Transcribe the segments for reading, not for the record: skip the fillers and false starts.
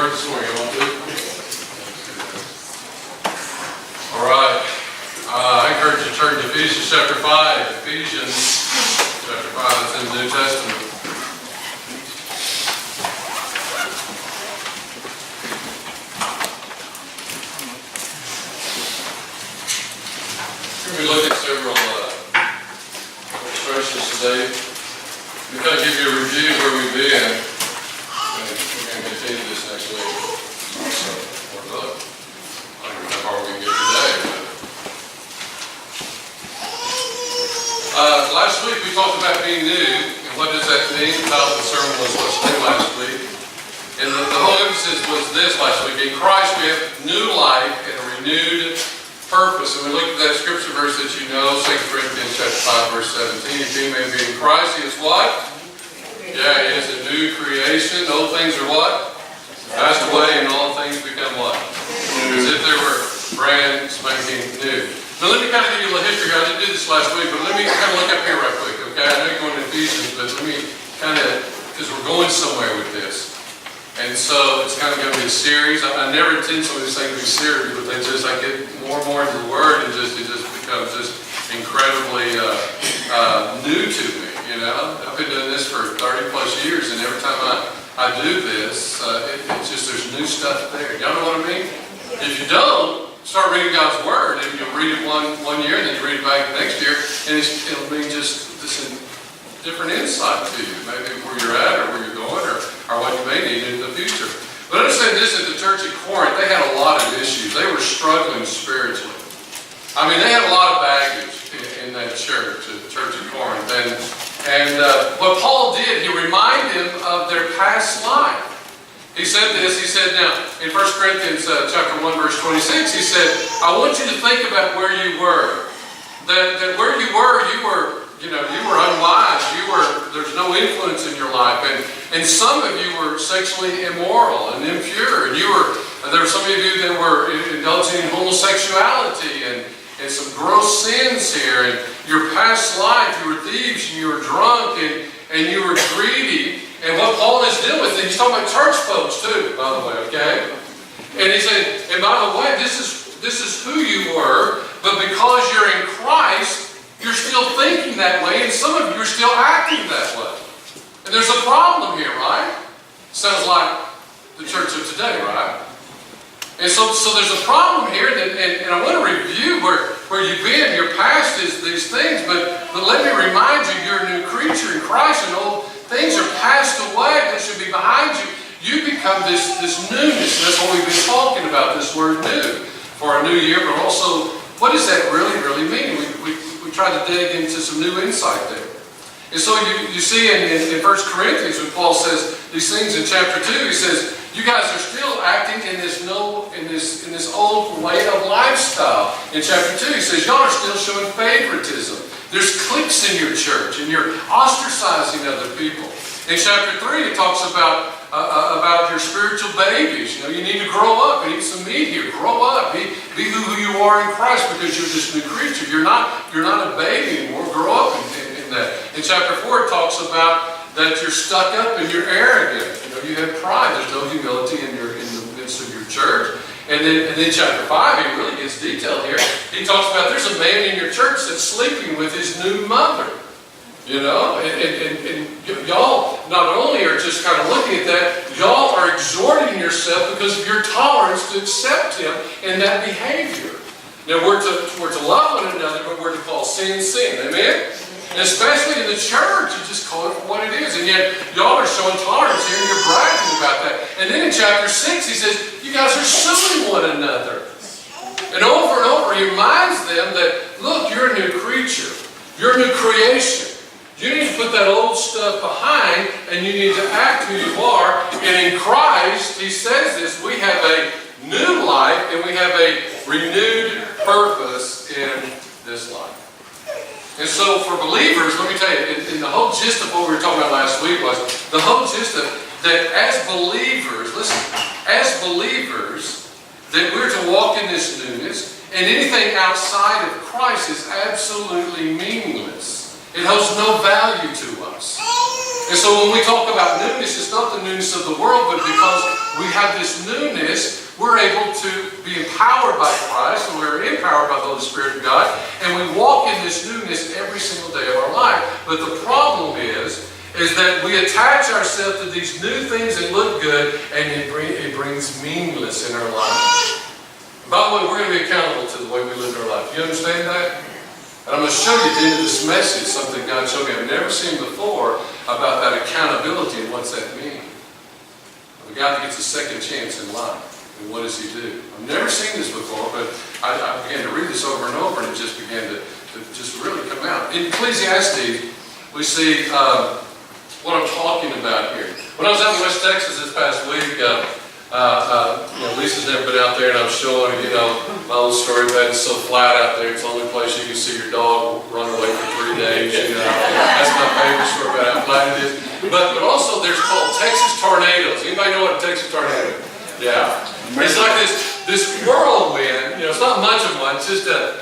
word this morning. You want to? All right. I encourage you to turn to Ephesians chapter 5. Ephesians chapter 5, that's in the New Testament. We're going to be looking at several expressions today. We kind of give you a review of where we've been. We're going to continue this next week. So, I don't know how far we can get today. Last week we talked about being new, and what does that mean? The title of the sermon was What's New last week. And the whole emphasis was this last week. In Christ we have new life and a renewed purpose. And we looked at that scripture verse that you know, 2 Corinthians chapter 5, verse 17. If any man be in Christ, he is what? Yeah, he is a new creation. Old things are what? Passed away, and all things become what? As if they were brand spanking new. Now let me kind of give you a little history here. I didn't do this last week, but let me kind of look up here right quick, okay? I know you're going to Ephesians, but let me kind of, because we're going somewhere with this. And so it's kind of going to be a series. I never intend some of these things to be serious, but I get more and more into the Word, and it just becomes just incredibly new to me, you know? I've been doing this for 30 plus years, and every time I do this, it's just there's new stuff there. Y'all know what I mean? If you don't, start reading God's Word, and you'll read it one year, and then you read it back next year, and it'll be just this different insight to you, maybe where you're at, or where you're going, or what you may need in the future. But understand this, at the church at Corinth, they had a lot of issues. They were struggling spiritually. I mean, they had a lot of baggage in that church, the church at Corinth. And what Paul did, he reminded them of their past life. He said this, he said, now, in 1 Corinthians chapter 1, verse 26, he said, I want you to think about where you were. That where you were unwise. There's no influence in your life. And some of you were sexually immoral and impure. And there were some of you that were indulging in homosexuality and some gross sins here. And your past life, you were thieves and you were drunk and you were greedy. And what Paul is dealing with, and he's talking about church folks too, by the way, okay? And he said, and by the way, this is who you were, but because you're in Christ, you're still thinking that way, and some of you are still acting that way. And there's a problem here, right? Sounds like the church of today, right? And so there's a problem here, and I want to review where you've been. Your past is these things, but let me remind you, you're a new creature in Christ, and old things are passed away that should be behind you. You become this newness. And that's what we've been talking about, this word new, for a new year, but also, what does that really mean? We try to dig into some new insight there. And so you see in 1 Corinthians when Paul says these things in chapter 2, he says, you guys are still acting in this old way of lifestyle. In chapter 2, he says, y'all are still showing favoritism. There's cliques in your church, and you're ostracizing other people. In chapter 3, it talks about your spiritual babies. You need to grow up and eat some meat here. Grow up. Be who you are in Christ, because you're this new creature. You're not a baby anymore. Grow up in that. In chapter 4, it talks about that you're stuck up and you're arrogant. You have pride. There's no humility in the midst of your church. And then chapter 5, he really gets detailed here. He talks about there's a man in your church that's sleeping with his new mother. And y'all not only are just kind of looking at that, y'all are exhorting yourself because of your tolerance to accept him in that behavior. Now we're to love one another, but we're to call sin. Amen? And especially in the church, you just call it for what it is. And yet, y'all are showing tolerance here and you're bragging about that. And then in chapter 6, he says, you guys are suing one another. And over, he reminds them that, look, you're a new creature. You're a new creation. You need to put that old stuff behind, and you need to act who you are. And in Christ, he says this, we have a new life, and we have a renewed purpose in this life. And so for believers, let me tell you, in the whole gist of what we were talking about last week was, the whole gist of that as believers, listen, as believers, that we're to walk in this newness, and anything outside of Christ is absolutely meaningless. It holds no value to us. And so when we talk about newness, it's not the newness of the world, but because we have this newness, we're able to be empowered by Christ, and we're empowered by the Holy Spirit of God, and we walk in this newness every single day of our life. But the problem is that we attach ourselves to these new things that look good, and it brings meaningless in our life. By the way, we're going to be accountable to the way we live our life. You understand that? And I'm going to show you at the end of this message something God showed me I've never seen before about that accountability and what's that mean. A guy that gets a second chance in life. And what does he do? I've never seen this before, but I began to read this over and over, and it just began to just really come out. In Ecclesiastes, we see what I'm talking about here. When I was out in West Texas this past week, Lisa's never been out there, and I was showing her, my little story about it's so flat out there. It's the only place you can see your dog run away for 3 days. That's my favorite story about how flat it is. But also, there's called Texas tornadoes. Anybody know what a Texas tornado is? Yeah. It's like this whirlwind. It's not much of one. It's just a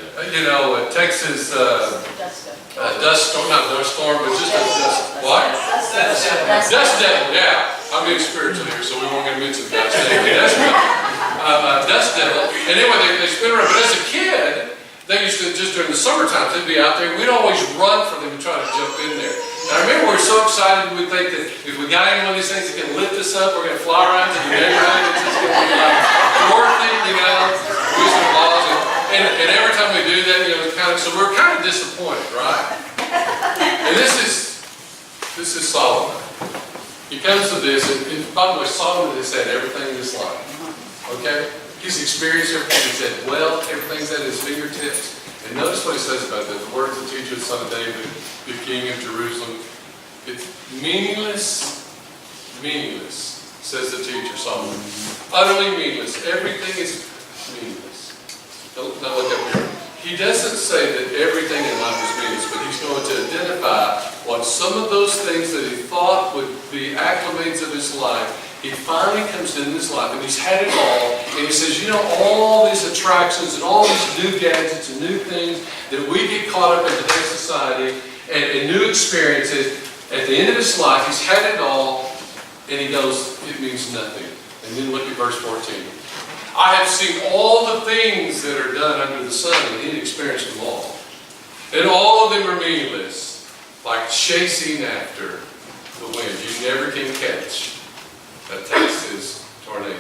Texas dust storm, not dust storm, but just a dust. What? Dust devil. Yeah. I'm being spiritual here, so we won't get into dust devil. Dust devil. And anyway, they spin around. But as a kid, they used to, just during the summertime, they'd be out there. We'd always run for them and try to jump in there. And I remember we were so excited, we'd think that if we got any one of these things that can lift us up, we're going to fly around to the neighborhood. It's just going to be like Dorothy, Wizard of Oz. And every time we do that, so we're kind of disappointed, right? And this is Solomon. He comes to this, and by the way, Solomon has had everything in his life. Okay? He's experienced everything. He's had wealth, everything's at his fingertips. And notice what he says about that. The words of the teacher, the son of David, the king of Jerusalem. It's meaningless, says the teacher, Solomon. Utterly meaningless. Everything is meaningless. Now look up here. He doesn't say that everything in life is meaningless, but he's going to identify what some of those things that he thought would be acclimates of his life. He finally comes into his life, and he's had it all, and he says, all these attractions and all these new gadgets and new things that we get caught up in today's society and new experiences, at the end of his life, he's had it all, and he goes, it means nothing. And then look at verse 14. I have seen all the things that are done under the sun, and he experienced them all. And all of them are meaningless, like chasing after the wind. You never can catch a Texas tornado.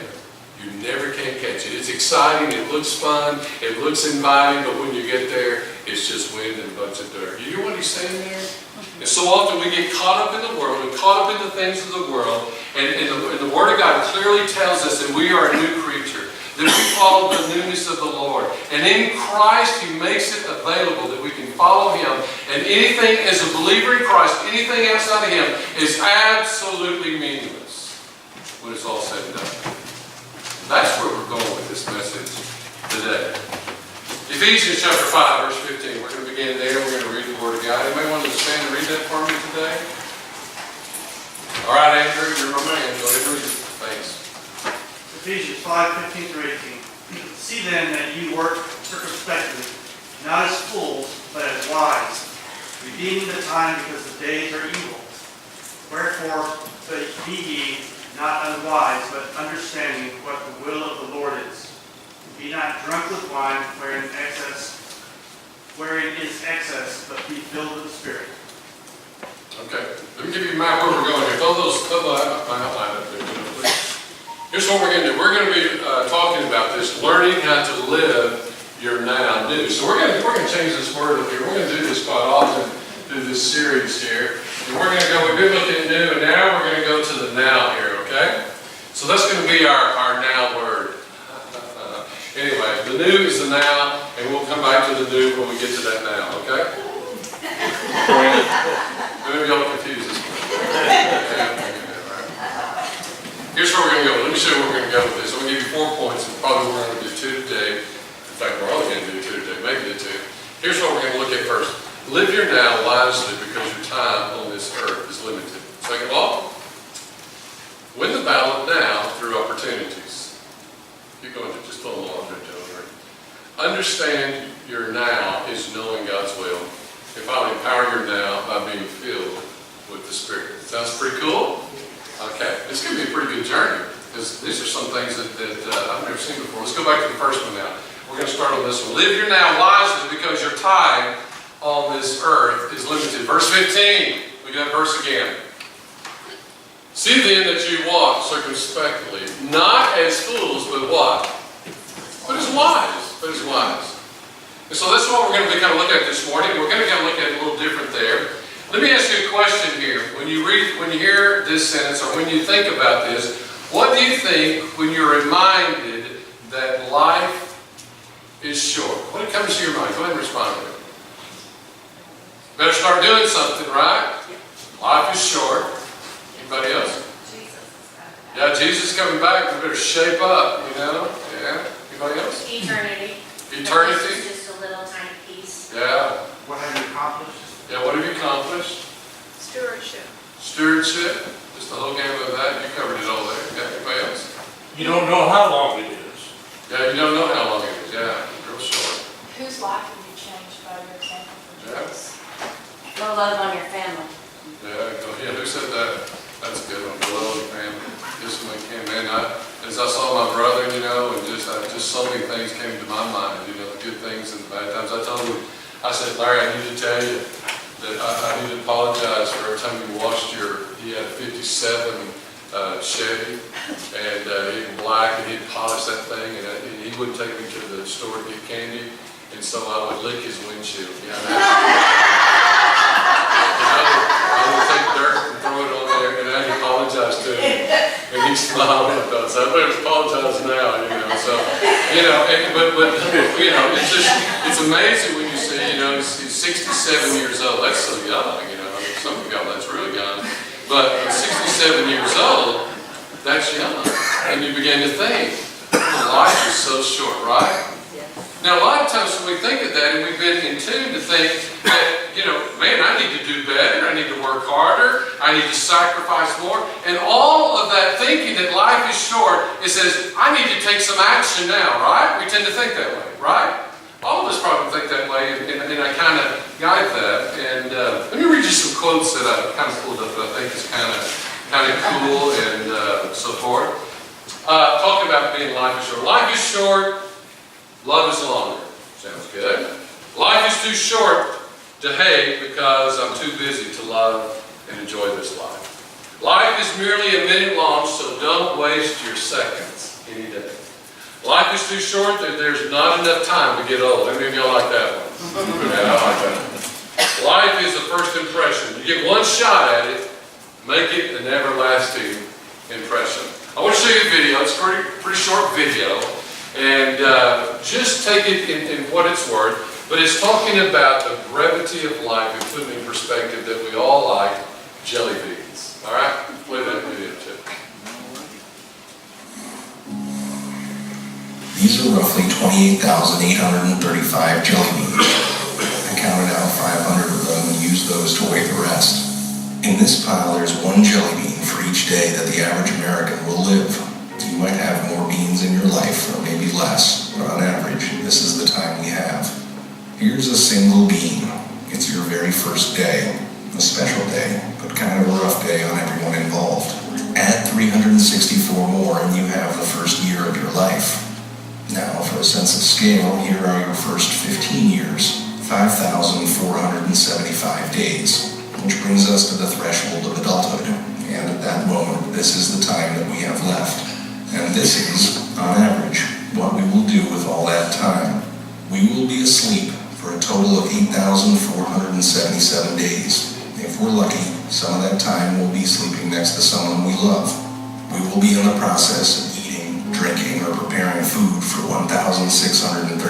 You never can catch it. It's exciting, it looks fun, it looks inviting, but when you get there, it's just wind and a bunch of dirt. You hear what he's saying there? And so often we get caught up in the world, and caught up in the things of the world, and the Word of God clearly tells us that we are a new creature, that we follow the newness of the Lord. And in Christ, He makes it available that we can follow Him. And anything, as a believer in Christ, anything outside of Him is absolutely meaningless when it's all said and done. That's where we're going with this message today. Ephesians chapter 5, verse 15. We're going to begin there. We're going to read the Word of God. Anybody want to stand and read that for me today? All right, Andrew, you're my man. Go ahead and read it. Thanks. Ephesians 5:15-18. See then that you work circumspectly, not as fools, but as wise, redeeming the time because the days are evil. Wherefore, be ye not unwise, but understanding what the will of the Lord is. Be not drunk with wine, wherein is excess, but be filled with the Spirit. Okay, let me give you my where we're going here. Throw my outline up there, please. Here's what we're going to do. We're going to be talking about this, learning how to live your now new. So we're going to change this word up here. We're going to do this quite often through this series here. And we're going to go, we've been looking at new, and now we're going to go to the now here, okay? So that's going to be our now word. Anyway, the new is the now, and we'll come back to the new when we get to that now, okay? Maybe y'all confuse this one. Here's where we're going to go. Let me show you where we're going to go with this. I'm going to give you 4 points, and probably we're going to do 2 today. In fact, we're only going to do 2 today, maybe the 2. Here's what we're going to look at first. Live your now wisely because your time on this earth is limited. Second of all, win the battle now through opportunities. Keep going, just pull along there, Joe. Understand your now is knowing God's will. And finally, empower your now by being filled with the Spirit. Sounds pretty cool? Okay, it's going to be a pretty good journey. Because these are some things that I've never seen before. Let's go back to the first one now. We're going to start on this one. Live your now wisely because your time on this earth is limited. Verse 15. We got verse again. See then that you walk circumspectly, not as fools, but what? But as wise. But as wise. And so that's what we're going to kind of look at this morning. We're going to kind of look at it a little different there. Let me ask you a question here. When you hear this sentence, or when you think about this, what do you think when you're reminded that life is short? What comes to your mind? Go ahead and respond to it. Better start doing something, right? Life is short. Anybody else? Yeah, Jesus is coming back. We better shape up, you know? Yeah. Anybody else? Eternity. Eternity? Just a little tiny piece. Yeah. What have you accomplished? Yeah, what have you accomplished? Stewardship. Stewardship. Just the whole gamut of that. You covered it all there. Yeah, anybody else? You don't know how long it is. Yeah, you don't know how long it is. Yeah, real short. Whose life will be changed by your example for Yeah. Jesus? Go love on your family. Yeah, who said that? That's a good one. Below the family. Just when we came in, as I saw my brother, you know, and just so many things came to my mind, you know, the good things and the bad times. I told him, I said, Larry, I need to tell you that I need to apologize for every time you washed he had a 57 Chevy, and he was black, and he'd polish that thing, and he wouldn't take me to the store to get candy, and so I would lick his windshield. You know, I would take dirt and throw it on there, and I'd apologize to him. And he smiled at us. I better apologize now, you know. So, you know, but you know, it's amazing when you see, you know, he's 67 years old. That's so young, you know. I mean, some of y'all, that's really young. But at 67 years old, that's young. And you begin to think, life is so short, right? Now, a lot of times when we think of that, and we've been in tune to think that, you know, man, I need to do better, I need to work harder, I need to sacrifice more, and all of that thinking that life is short, it says, I need to take some action now, right? We tend to think that way, right? All of us probably think that way, and I kind of guide that. And let me read you some quotes that I kind of pulled up that I think is kind of cool and so forth. Talking about being life is short. Life is short. Love is longer. Sounds good. Life is too short to hate because I'm too busy to love and enjoy this life. Life is merely a minute long, so don't waste your seconds any day. Life is too short that there's not enough time to get old. How many of y'all like that one? Yeah, I like that one. Life is a first impression. You get one shot at it, make it an everlasting impression. I want to show you a video. It's a pretty short video. And just take it in what it's worth, but it's talking about the brevity of life and putting in perspective that we all like jelly beans. All right? Play that video too. These are roughly 28,835 jelly beans. I counted out 500 of them and used those to weigh the rest. In this pile, there's one jelly bean for each day that the average American will live. You might have more beans in your life, or maybe less, but on average, this is the time we have. Here's a single bean. It's your very first day. A special day, but kind of a rough day on everyone involved. Add 364 more and you have the first year of your life. Now, for a sense of scale, here are your first 15 years, 5,475 days, which brings us to the threshold of adulthood. And at that moment, this is the time that we have left. And this is, on average, what we will do with all that time. We will be asleep for a total of 8,477 days. If we're lucky, some of that time we'll be sleeping next to someone we love. We will be in the process of eating, drinking, or preparing food for 1,635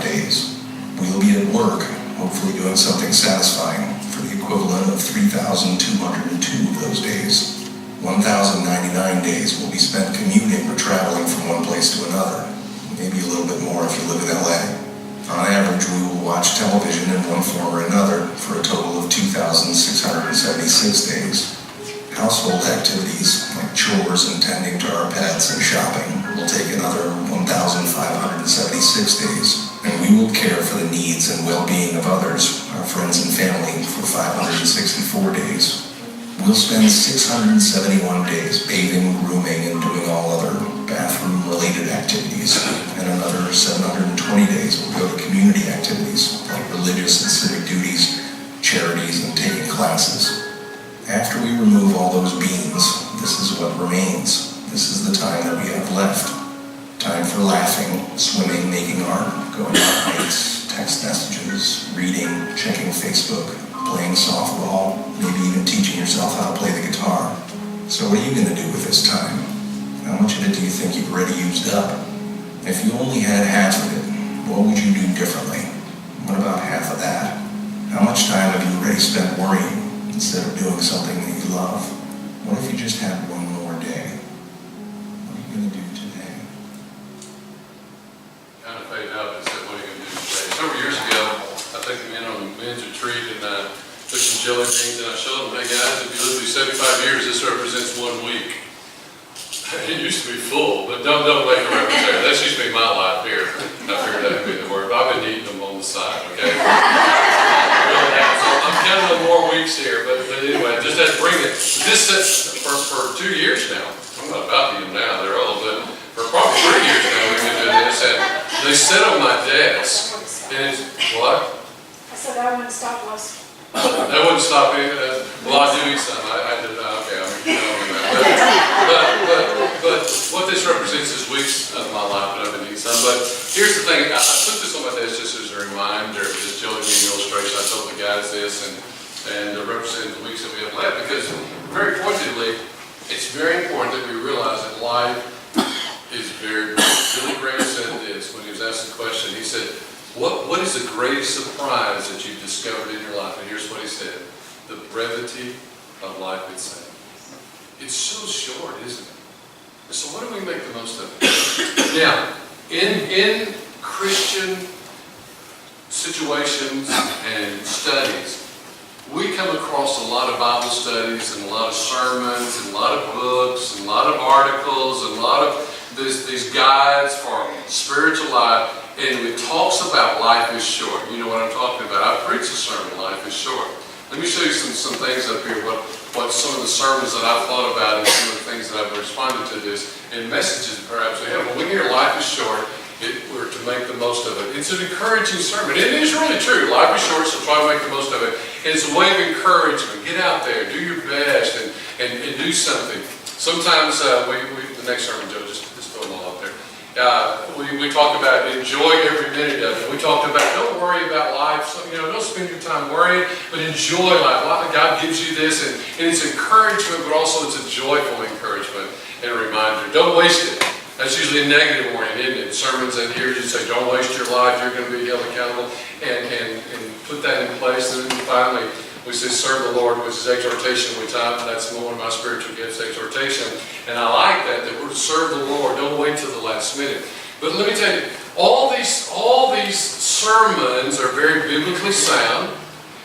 days. We'll be at work, hopefully doing something satisfying, for the equivalent of 3,202 of those days. 1,099 days will be spent commuting or traveling from one place to another, maybe a little bit more if you live in LA. On average, we will watch television in one form or another for a total of 2,676 days. Household activities like chores and tending to our pets and shopping will take another 1,576 days. And we will care for the needs and well-being of others, our friends and family, for 564 days. We'll we'll spend 671 days bathing, grooming, and doing all other bathroom-related activities. And another 720 days will go to community activities like religious and civic duties, charities, and taking classes. After we remove all those beans, this is what remains. This is the time that we have left. Time for laughing, swimming, making art, going on hikes, text messages, reading, checking Facebook, playing softball, maybe even teaching yourself how to play the guitar. So what are you going to do with this time? How much of it do you think you've already used up? If you only had half of it, what would you do differently? What about half of that? How much time have you already spent worrying instead of doing something that you love? What if you just had one more day? What are you going to do today? Kind of fade out and said, what are you going to do today? Several years ago, I took them in on a men's retreat and took some jelly beans and I showed them, hey guys, if you live through 75 years, this represents 1 week. It used to be full, but don't make a reference there. That's used to be my life here. I figured that would be the word, but I've been eating them on the side, okay? Really have. So I'm counting on more weeks here, but anyway, just had to bring it. This sets for 2 years now. I'm not about to eat them now, they're old, but for probably 3 years now we've been doing this, and they sit on my desk, and it's, what? I said that wouldn't stop us. That wouldn't stop me. Well, I do eat some. I did. Okay, I'm but what this represents is weeks of my life that I've been eating some. But here's the thing. I put this on my desk just as a reminder of this jelly bean illustration. I told the guys this and it represents the weeks that we have left because very pointedly, it's very important that we realize that life is very brief. Billy Graham said this when he was asked the question. He said, What is the greatest surprise that you've discovered in your life? And here's what he said. The brevity of life itself. It's so short, isn't it? And so what do we make the most of it? Now, in Christian situations and studies, we come across a lot of Bible studies and a lot of sermons and a lot of books and a lot of articles and a lot of these guides for spiritual life. And it talks about life is short. You know what I'm talking about. I preach a sermon, life is short. Let me show you some things up here, what some of the sermons that I've thought about and some of the things that I've responded to this, and messages perhaps we have. When we hear life is short, we're to make the most of it. It's an encouraging sermon. It is really true. Life is short, so try to make the most of it. And it's a way of encouragement. Get out there, do your best, and do something. Sometimes, the next sermon, Joe, just throw them all up there. We talk about enjoy every minute of it. We talked about don't worry about life. So, don't spend your time worrying, but enjoy life. God gives you this, and it's encouragement, but also it's a joyful encouragement and a reminder. Don't waste it. That's usually a negative warning, isn't it? Sermons in here just say, don't waste your life. You're going to be held accountable, and put that in place. And then finally, we say serve the Lord, which is exhortation. That's one of my spiritual gifts, exhortation. And I like that we're to serve the Lord. Don't wait till the last minute. But let me tell you, all these sermons are very biblically sound.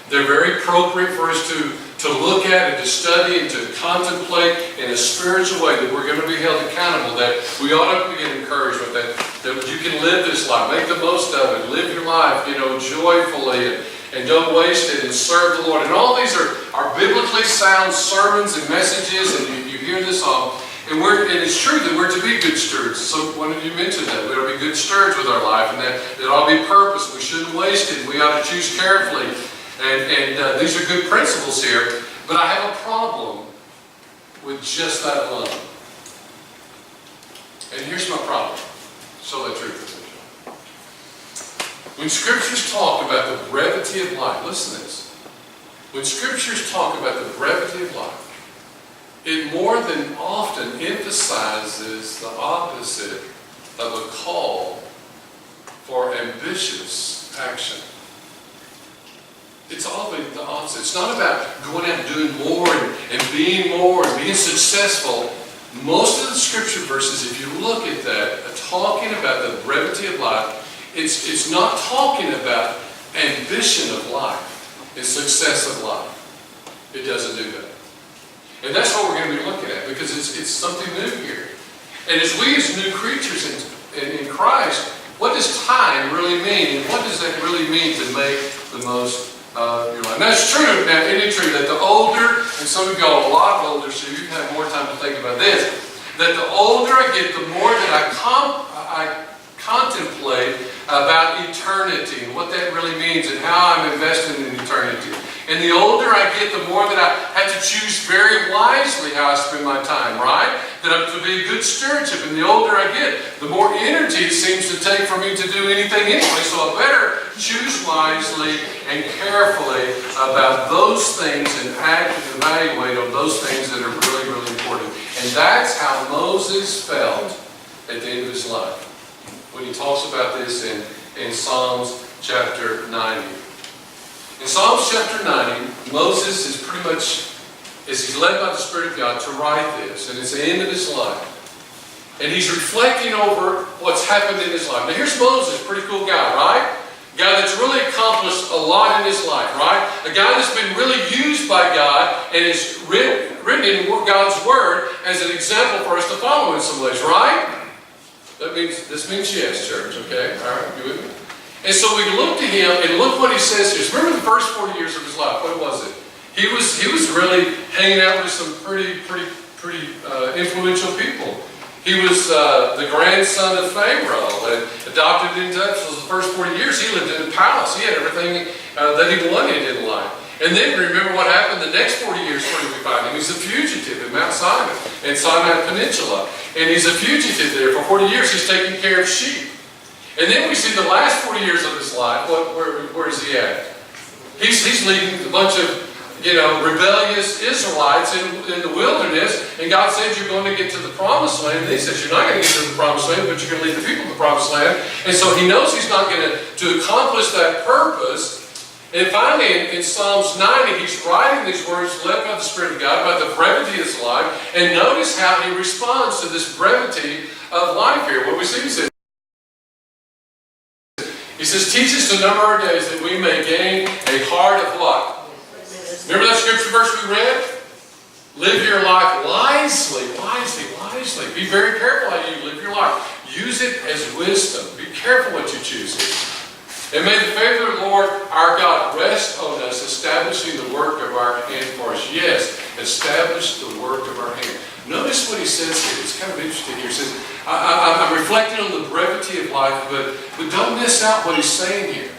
They're very appropriate for us to look at and to study and to contemplate in a spiritual way that we're going to be held accountable, that we ought to get encouragement, that you can live this life, make the most of it, live your life, joyfully, and don't waste it, and serve the Lord. And all these are biblically sound sermons and messages, and you hear this all. And it's true that we're to be good stewards. So one of you mentioned that. We ought to be good stewards with our life, and that it ought to be purpose. We shouldn't waste it. We ought to choose carefully. And these are good principles here. But I have a problem with just that alone. And here's my problem. So that truth is. When Scriptures talk about the brevity of life, listen to this. When Scriptures talk about the brevity of life, it more than often emphasizes the opposite of a call for ambitious action. It's always the opposite. It's not about going out and doing more and being successful. Most of the Scripture verses, if you look at that, are talking about the brevity of life. It's not talking about ambition of life and success of life. It doesn't do that. And that's what we're going to be looking at, because it's something new here. And as we as new creatures in Christ, what does time really mean? And what does that really mean to make the most your life. And that's true. Now, isn't it true that the older, and some of y'all are a lot older, so you have more time to think about this, that the older I get, the more that I contemplate about eternity and what that really means and how I'm invested in eternity. And the older I get, the more that I have to choose very wisely how I spend my time, right? That I'm to be a good stewardship. And the older I get, the more energy it seems to take for me to do anything anyway. So I better choose wisely and carefully about those things and act and evaluate on those things that are really, really important. And that's how Moses felt at the end of his life, when he talks about this in Psalms chapter 90. In Psalms chapter 90, Moses is pretty much, as he's led by the Spirit of God to write this, and it's the end of his life. And he's reflecting over what's happened in his life. Now here's Moses, pretty cool guy, right? A guy that's really accomplished a lot in his life, right? A guy that's been really used by God and is written in God's Word as an example for us to follow in some ways, right? This means yes, church, okay? All right, you with me? And so we look to him and look what he says here. Remember the first 40 years of his life, what was it? He was really hanging out with some pretty influential people. He was the grandson of Pharaoh and adopted into that. So the first 40 years he lived in a palace. He had everything that he wanted in life. And then remember what happened the next 40 years. Where do we find him? He's a fugitive in Mount Sinai and Sinai Peninsula. And he's a fugitive there. For 40 years he's taking care of sheep. And then we see the last 40 years of his life. Where is he at? He's leading a bunch of rebellious Israelites in the wilderness. And God says you're going to get to the promised land. And he says you're not going to get to the promised land, but you're going to lead the people to the promised land. And so he knows he's not going to accomplish that purpose. And finally, in Psalms 90, he's writing these words led by the Spirit of God about the brevity of his life. And notice how he responds to this brevity of life here. What we see, he says, teach us to number our days that we may gain a heart of what? Remember that scripture verse we read? Live your life wisely. Be very careful how you live your life. Use it as wisdom. Be careful what you choose here. And may the favor of the Lord our God rest on us, establishing the work of our hand for us. Yes, establish the work of our hand. Notice what he says here. It's kind of interesting here. He says, I'm reflecting on the brevity of life, but don't miss out what he's saying here.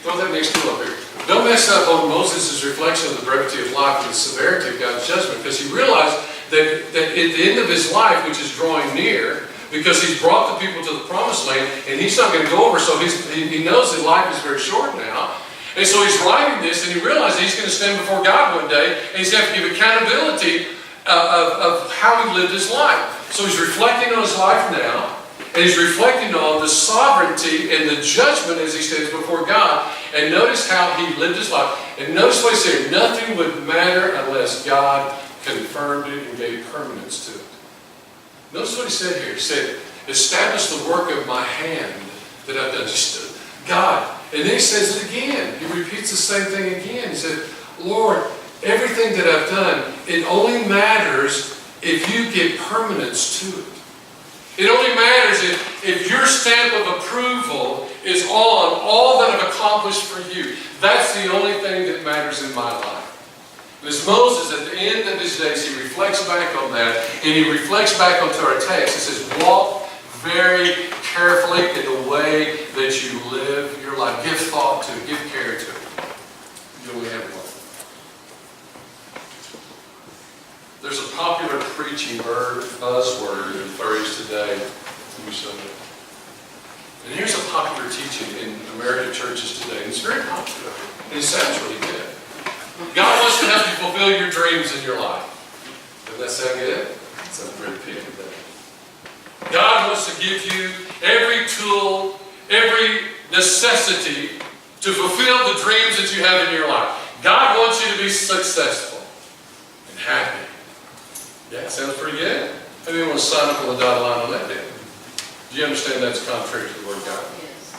Throw that next tool up here. Don't mess up on Moses' reflection of the brevity of life and the severity of God's judgment, because he realized that at the end of his life, which is drawing near, because he's brought the people to the promised land, and he's not going to go over, so he knows that life is very short now. And so he's writing this, and he realizes he's going to stand before God one day, and he's going to have to give accountability of how he lived his life. So he's reflecting on his life now, and he's reflecting on the sovereignty and the judgment as he stands before God. And notice how he lived his life. And notice what he said, nothing would matter unless God confirmed it and gave permanence to it. Notice what he said here. He said, establish the work of my hand that I've done. Just God. And then he says it again. He repeats the same thing again. He said, Lord, everything that I've done, it only matters if you give permanence to it. It only matters if your stamp of approval is on all that I've accomplished for you. That's the only thing that matters in my life. As Moses, at the end of his days, he reflects back on that, and he reflects back onto our text. It says, walk very carefully in the way that you live your life. Give thought to it. Give care to it. You only have one. There's a popular preaching buzzword and phrase today. Let me show you. And here's a popular teaching in American churches today. And it's very popular. And it sounds really good. God wants to help you fulfill your dreams in your life. Doesn't that sound good? That sounds very pig today. God wants to give you every tool, every necessity to fulfill the dreams that you have in your life. God wants you to be successful and happy. Yeah, sounds pretty good. How many want to sign up on the dotted line on that day? Do you understand that's contrary to the Word of God? Yes.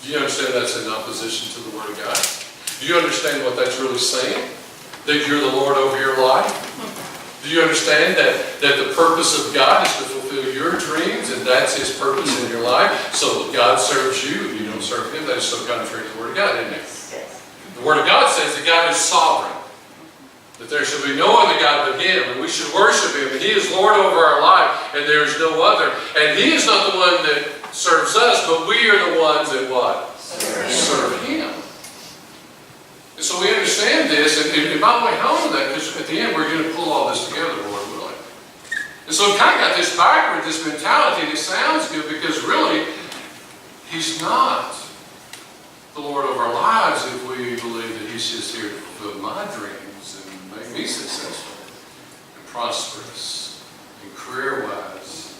Do you understand that's in opposition to the Word of God? Do you understand what that's really saying? That you're the Lord over your life? Do you understand that the purpose of God is to fulfill your dreams, and that's His purpose in your life? So God serves you, and you don't serve Him. That is so contrary to the Word of God, isn't it? Yes. The Word of God says that God is sovereign. That there should be no other God but Him, and we should worship Him, and He is Lord over our life, and there is no other. And He is not the one that serves us, but we are the ones that what? Serve Him. And so we understand this, and by the way, how is that? Because at the end we're going to pull all this together, Lord willing. And so we've kind of got this backward, this mentality, and it sounds good because really, He's not the Lord of our lives if we believe that He's just here to fulfill my dreams and make me successful and prosperous and career-wise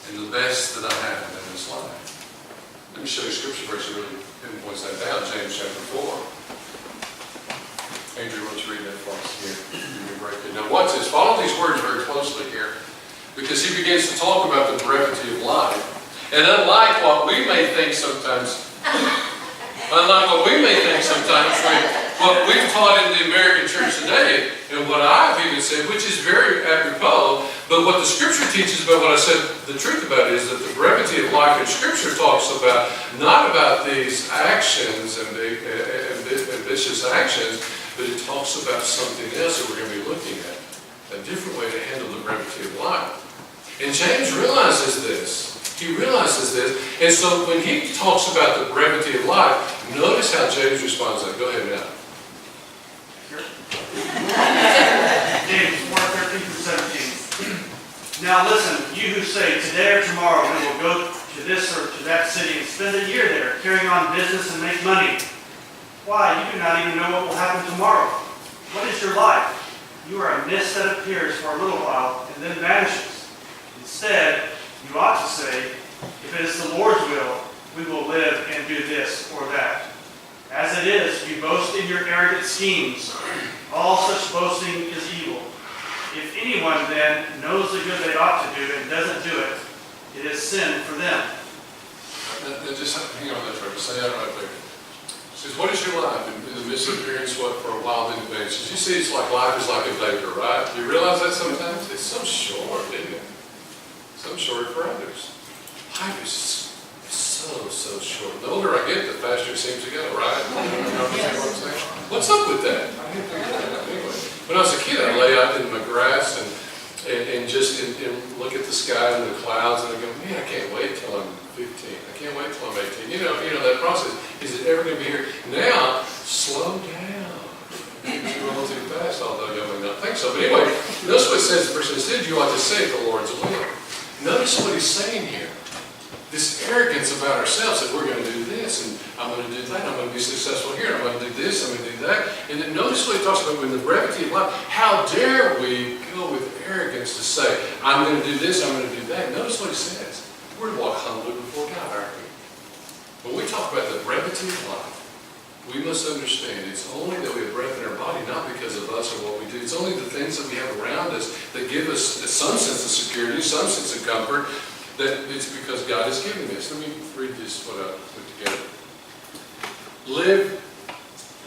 and the best that I have in this life. Let me show you a scripture verse that really pinpoints that down, James chapter 4. Andrew, why don't you read that for us here? Now watch this. Follow these words very closely here because he begins to talk about the brevity of life. And unlike what we may think sometimes, what we've taught in the American church today, and what I've even said, which is very apropos, but what the Scripture teaches about what I said, the truth about it is that the brevity of life in Scripture talks about, not about these actions and ambitious actions, but it talks about something else that we're going to be looking at, a different way to handle the brevity of life. And James realizes this. He realizes this. And so when he talks about the brevity of life, notice how James responds to that. Go ahead now. James 4:13-17. Now listen, you who say, today or tomorrow we will go to this or to that city and spend a year there, carrying on business and make money. Why, you do not even know what will happen tomorrow. What is your life? You are a mist that appears for a little while and then vanishes. Instead, you ought to say, if it is the Lord's will, we will live and do this or that. As it is, you boast in your arrogant schemes. All such boasting is evil. If anyone then knows the good they ought to do and doesn't do it, it is sin for them. Just hang on that for a minute. Say that right there. It says, what is your life? In the midst of appearance, what for a while then vanishes. You see, it's like life is like a vapor, right? Do you realize that sometimes? It's so short, isn't it? So short for others. Life is so short. The older I get, the faster it seems to go, right? You know what I'm saying? What's up with that? I didn't think of that. Anyway, when I was a kid, I'd lay out in my grass and just look at the sky and the clouds, and I go, man, I can't wait till I'm 15. I can't wait till I'm 18. You know that process. Is it ever going to be here? Now, slow down. You're going too fast, although you may not think so. But anyway, notice what it says. The person said, you ought to say it the Lord's will. Notice what he's saying here. This arrogance about ourselves that we're going to do this, and I'm going to do that, I'm going to be successful here, I'm going to do this, I'm going to do that. And then notice what he talks about in the brevity of life. How dare we go with arrogance to say, I'm going to do this, I'm going to do that. Notice what he says. We're to walk humbly before God, aren't we? When we talk about the brevity of life, we must understand it's only that we have breath in our body, not because of us or what we do. It's only the things that we have around us that give us some sense of security, some sense of comfort, that it's because God is giving us. Let me read this, what I put together.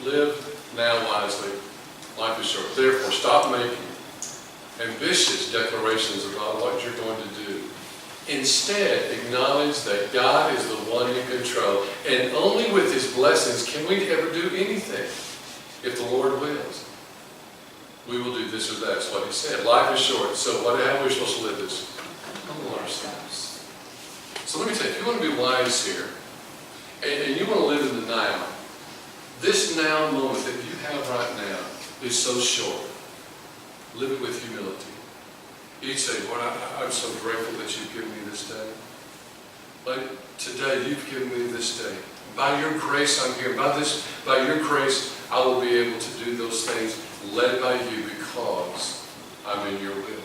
Live now wisely. Life is short. Therefore, stop making ambitious declarations about what you're going to do. Instead, acknowledge that God is the one in control, and only with His blessings can we ever do anything. If the Lord wills, we will do this or that. That's what He said. Life is short, so how are we supposed to live this? Humble ourselves. So let me tell you, if you want to be wise here, and you want to live in the now, this now moment that you have right now is so short. Live it with humility. You'd say, Lord, I'm so grateful that you've given me this day. Like today, you've given me this day. By your grace, I'm here. By your grace, I will be able to do those things led by you because I'm in your will.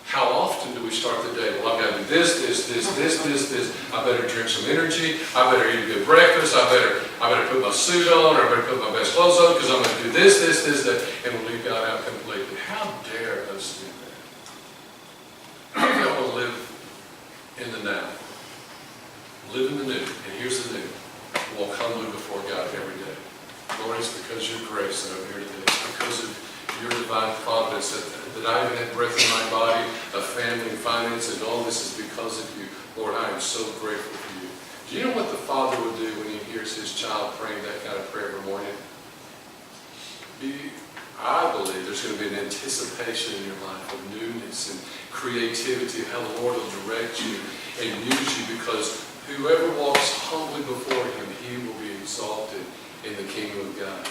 How often do we start the day? Well, I've got to do this. I better drink some energy. I better eat a good breakfast. I better put my suit on, or I better put my best clothes on because I'm going to do this, that, and we'll leave God out completely. How dare us do that? How do I want to live in the now? Live in the new. And here's the new. Walk humbly before God every day. Lord, it's because of your grace that I'm here today. It's because of your divine providence that I even have breath in my body, a family, finance, and all this is because of you. Lord, I am so grateful for you. Do you know what the Father would do when He hears His child praying that kind of prayer every morning? I believe there's going to be an anticipation in your life of newness and creativity, of how the Lord will direct you and use you, because whoever walks humbly before Him, he will be exalted in the kingdom of God.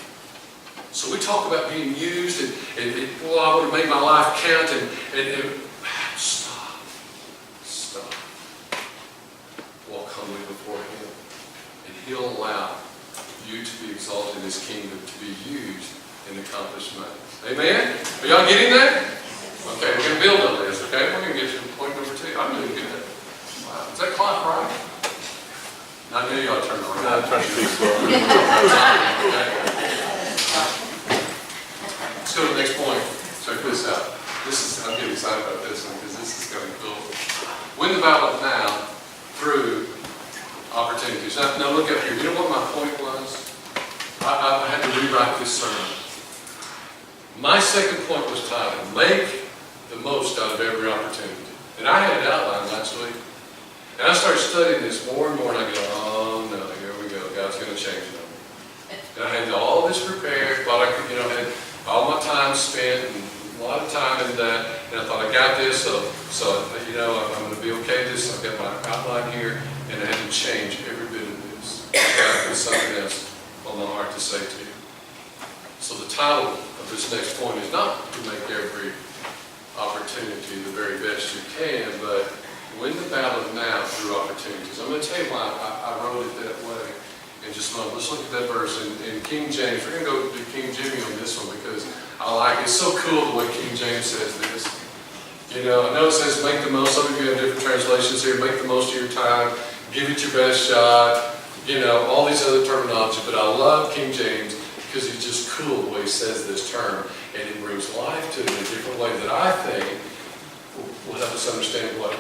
So we talk about being used, and well, I want to make my life count, and stop. Walk humbly before Him, and He'll allow you to be exalted in His kingdom, to be used and accomplish matters. Amen? Are y'all getting that? Okay, we're going to build on this, okay? We're going to get to point number 2. I'm doing good. Wow. Is that clock right? I knew y'all turned around. I'm trying to speak slow. Okay. Let's go to the next point. Check this out. I'm getting excited about this one because this is going to be cool. Win the battle now through opportunities. Now look up here. You know what my point was? I had to rewrite this sermon. My second point was titled, Make the Most Out of Every Opportunity. And I had it outlined last week. And I started studying this more and more, and I go, oh no, here we go. God's going to change it on me. And I had all this prepared, thought I could, had all my time spent, and a lot of time in that, and I thought I got this, so I'm going to be okay with this. I've got my outline here, and I had to change every bit of this. God put something else on my heart to say to you. So the title of this next point is not to make every opportunity the very best you can, but win the battle now through opportunities. I'm going to tell you why I wrote it that way in just a moment. Let's look at that verse in King James. We're going to go to King Jimmy on this one because I like it. It's so cool the way King James says this. I know it says make the most. Some of you have different translations here. Make the most of your time. Give it your best shot. All these other terminology. But I love King James because he's just cool the way he says this term. And it brings life to it in a different way that I think will help us understand what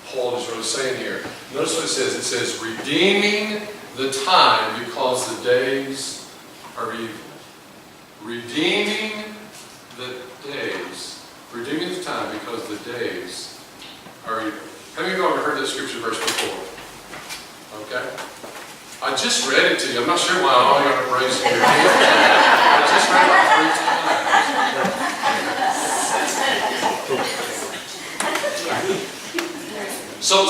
Paul is really saying here. Notice what it says. It says, redeeming the time because the days are evil. Redeeming the days. Redeeming the time because the days are evil. How many of you have ever heard that scripture verse before? Okay? I just read it to you. I'm not sure why all y'all are raising your hand. I just read it 3 times. So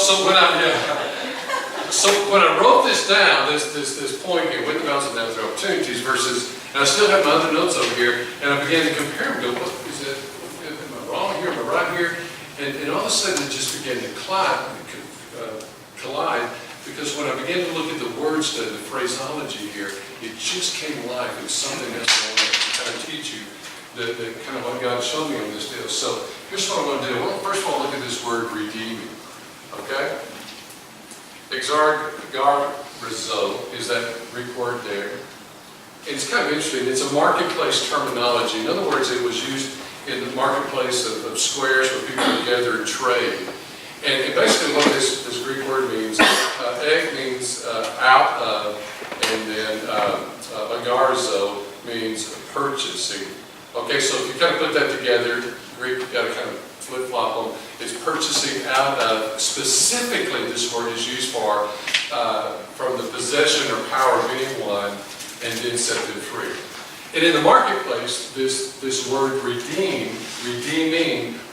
when I wrote this down, this point here, win the battles now through opportunities versus, and I still have my other notes over here, and I began to compare them. Go, what is it? Am I wrong here? Am I right here? And all of a sudden it just began to collide. Because when I began to look at the word study, the phraseology here, it just came alive. It was something else I wanted to kind of teach you, that kind of what God showed me on this deal. So here's what I'm going to do. Well, first of all, look at this word redeeming. Okay? Exargarizo is that Greek word there. It's kind of interesting. It's a marketplace terminology. In other words, it was used in the marketplace of squares where people would gather and trade. And basically what this Greek word means, egg means out of, and then agarizo means purchasing. Okay, so if you kind of put that together, Greek, you've got to kind of flip-flop them. It's purchasing out of, specifically this word is used for, from the possession or power of anyone, and then set them free. And in the marketplace, this word redeeming,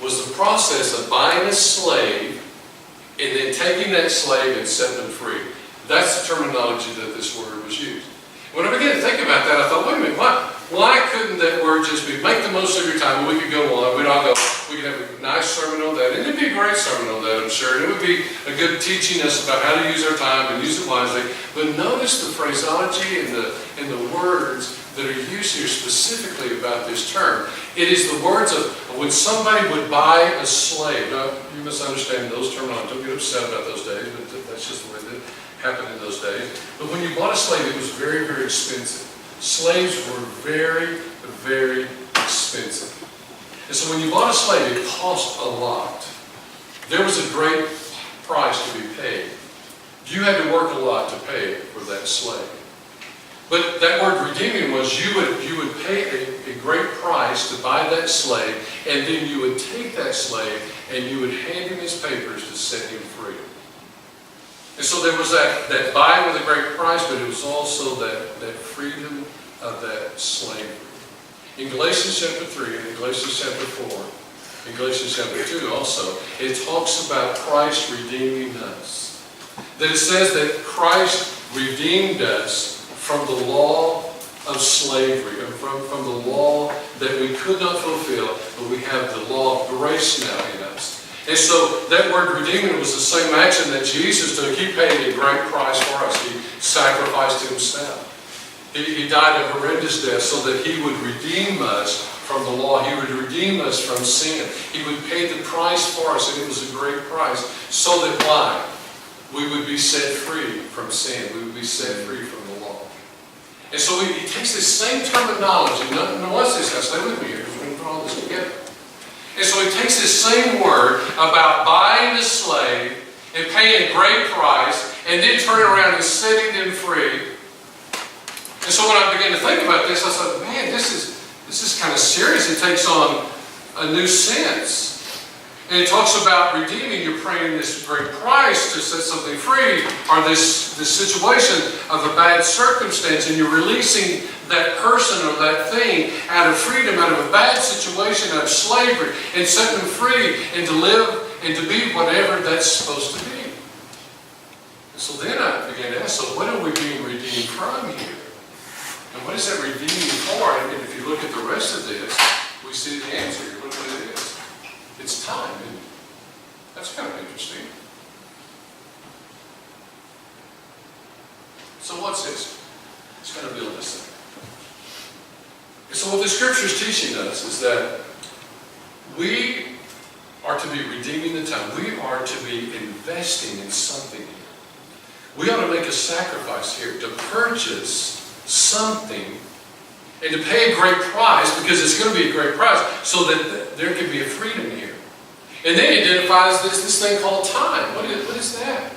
was the process of buying a slave and then taking that slave and setting them free. That's the terminology that this word was used. When I began to think about that, I thought, wait a minute, why couldn't that word just be, make the most of your time? We could go on, we could have a nice sermon on that, and it'd be a great sermon on that, I'm sure. And it would be a good teaching us about how to use our time and use it wisely. But notice the phraseology and the words that are used here specifically about this term. It is the words of when somebody would buy a slave. Now, you must understand those terminology. Don't get upset about those days, but that's just the way that it happened in those days. But when you bought a slave, it was very, very expensive. Slaves were very, very expensive. And so when you bought a slave, it cost a lot. There was a great price to be paid. You had to work a lot to pay for that slave. But that word redeeming was you would pay a great price to buy that slave, and then you would take that slave and you would hand him his papers to set him free. And so there was that buying with a great price, but it was also that freedom of that slavery. In Galatians chapter 3 and in Galatians chapter 4, in Galatians chapter 2 also, it talks about Christ redeeming us. That it says that Christ redeemed us from the law of slavery, and from the law that we could not fulfill, but we have the law of grace now in us. And so that word redeeming was the same action that Jesus took. He paid a great price for us. He sacrificed himself. He died a horrendous death so that he would redeem us from the law. He would redeem us from sin. He would pay the price for us, and it was a great price. So that why? We would be set free from sin. We would be set free from the law. And so he takes this same terminology. Now watch this. Now stay with me here because we're going to put all this together. And so he takes this same word about buying a slave and paying a great price and then turning around and setting them free. And so when I began to think about this, I thought, man, this is kind of serious. It takes on a new sense. And it talks about redeeming. You're paying this great price to set something free, or this situation of a bad circumstance, and you're releasing that person or that thing out of freedom, out of a bad situation, out of slavery, and setting them free and to live and to be whatever that's supposed to be. And so then I began to ask, so what are we being redeemed from here? And what is that redeeming for? And if you look at the rest of this, we see the answer here. Look what it is. It's time, isn't it? That's kind of interesting. So what's this? It's going to build this thing. And so what the Scripture is teaching us is that we are to be redeeming the time. We are to be investing in something here. We ought to make a sacrifice here to purchase something and to pay a great price, because it's going to be a great price, so that there can be a freedom here. And then he identifies this thing called time. What is that?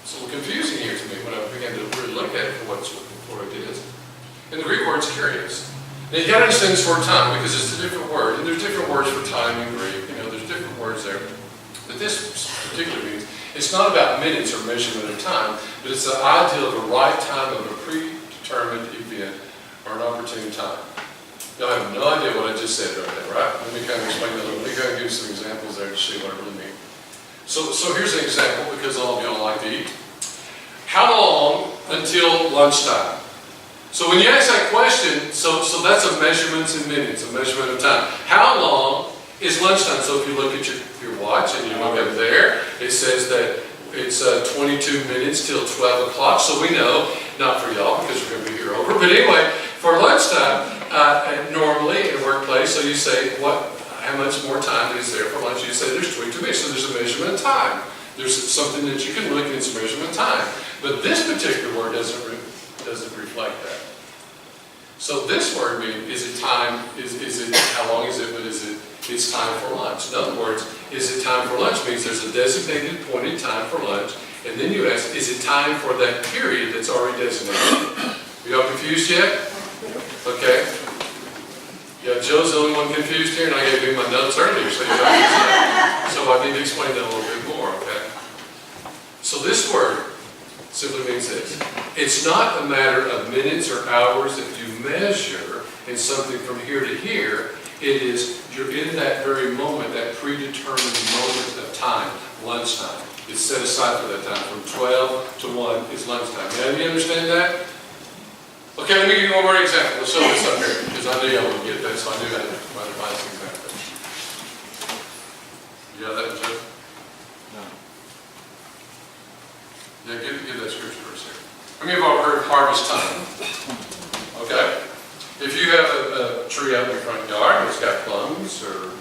It's a little confusing here to me when I began to really look at it for what it is. And the Greek word's curious. Now you got to understand this word time, because it's a different word. And there's different words for time in Greek. There's different words there. But this particularly means it's not about minutes or measurement of time, but it's the idea of a right time of a predetermined event or an opportune time. Y'all have no idea what I just said right there, right? Let me kind of explain that a little. Let me kind of give you some examples there to see what I really mean. So here's an example, because all of y'all like to eat. How long until lunchtime? So when you ask that question, so that's a measurement in minutes, a measurement of time. How long is lunchtime? So if you look at your watch and you look up there, it says that it's 22 minutes till 12 o'clock. So we know, not for y'all because we're going to be here over, but anyway, for lunchtime, normally in a workplace, so you say, how much more time is there for lunch? You say there's 22 minutes, so there's a measurement of time. There's something that you can look at, it's a measurement of time. But this particular word doesn't reflect that. So this word means, is it time, is it, how long is it, but it's time for lunch. In other words, is it time for lunch means there's a designated point in time for lunch, and then you ask, is it time for that period that's already designated? Are y'all confused yet? Okay. Yeah, Joe's the only one confused here, and I gave him my notes earlier, so you're not so I need to explain that a little bit more, okay? So this word simply means this. It's not a matter of minutes or hours that you measure in something from here to here. It is, you're in that very moment, that predetermined moment of time, lunchtime. It's set aside for that time. From 12 to 1 is lunchtime. Now, you understand that? Okay, let me give you one more example. Let's show this up here, because I knew y'all would get that, so I knew that might have find some example. You got that, Joe? No. Yeah, give that scripture verse here. How many of you have heard harvest time? Okay. If you have a tree out in your front yard, it's got plums or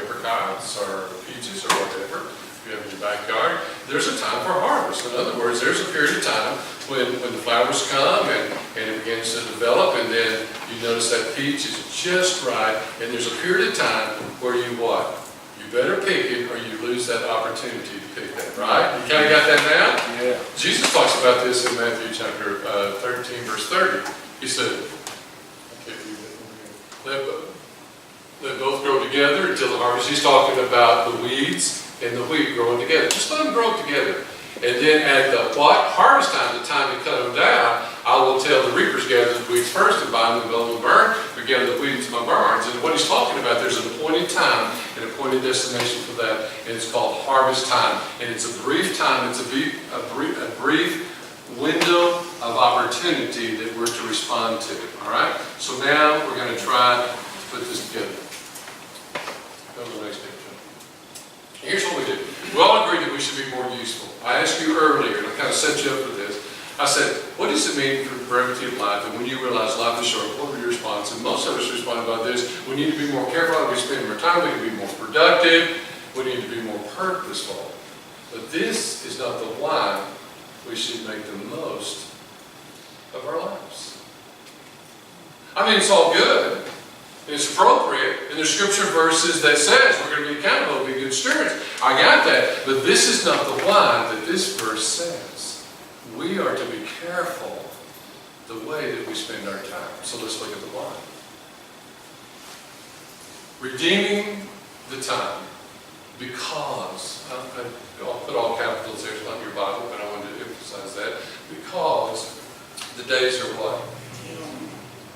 apricots or peaches or whatever, if you have in your backyard, there's a time for harvest. In other words, there's a period of time when the flowers come and it begins to develop, and then you notice that peach is just right, and there's a period of time where you what? You better pick it or you lose that opportunity to pick that, right? You kind of got that now? Yeah. Jesus talks about this in Matthew chapter 13, verse 30. He said, let both grow together until the harvest. He's talking about the weeds and the wheat growing together. Just let them grow together. And then at the harvest time, the time to cut them down, I will tell the reapers gather the weeds first and bind them, and burn, to gather the wheat into my barns. And what he's talking about, there's an appointed time, an appointed destination for that, and it's called harvest time. And it's a brief time, it's a brief window of opportunity that we're to respond to. All right? So now we're going to try to put this together. Go to the next picture. Here's what we do. We all agree that we should be more useful. I asked you earlier, and I kind of set you up for this. I said, what does it mean for brevity of life? And when you realize life is short, what were your response? And most of us responded about this. We need to be more careful how we spend our time. We can be more productive. We need to be more purposeful. But this is not the why we should make the most of our lives. I mean, it's all good. And it's appropriate. And there's scripture verses that says we're going to be accountable, be good stewards. I got that. But this is not the why that this verse says. We are to be careful the way that we spend our time. So let's look at the why. Redeeming the time because, I'll put all capitals there, it's not your Bible, but I wanted to emphasize that. Because the days are what?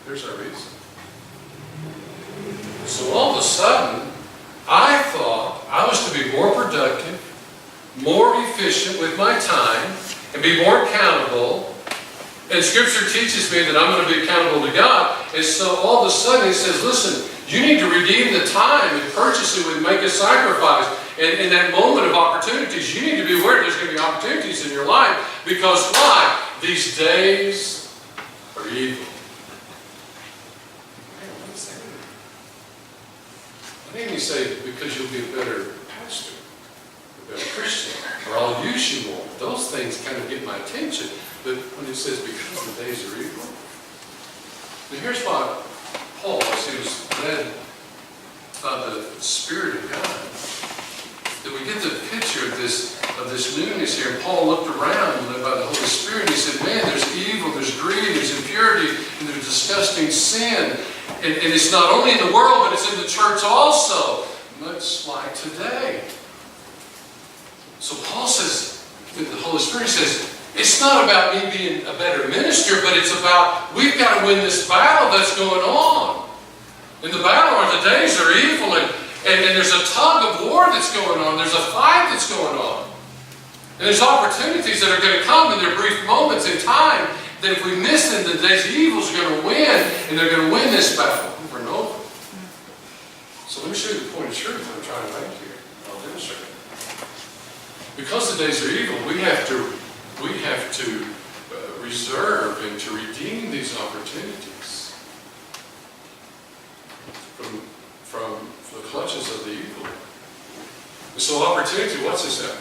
Here's our reason. So all of a sudden, I thought I was to be more productive, more efficient with my time, and be more accountable. And Scripture teaches me that I'm going to be accountable to God. And so all of a sudden it says, listen, you need to redeem the time and purchase it with, make a sacrifice. And in that moment of opportunities, you need to be aware there's going to be opportunities in your life. Because why? These days are evil. I didn't even say because you'll be a better pastor, a better Christian, or I'll use you more. Those things kind of get my attention. But when it says because the days are evil, now here's why Paul, as he was led by the Spirit of God, that we get the picture of this newness here. And Paul looked around and led by the Holy Spirit, and he said, man, there's evil, there's greed, there's impurity, and there's disgusting sin. And it's not only in the world, but it's in the church also, much like today. So Paul says, the Holy Spirit says, it's not about me being a better minister, but it's about we've got to win this battle that's going on. And the battle are the days are evil, and there's a tug of war that's going on. There's a fight that's going on. And there's opportunities that are going to come in their brief moments in time that if we miss them, the days of evil are going to win, and they're going to win this battle over and over. So let me show you the point of truth I'm trying to make here. I'll demonstrate it. Because the days are evil, we have to reserve and to redeem these opportunities from the clutches of the evil. And so opportunity, what's this at?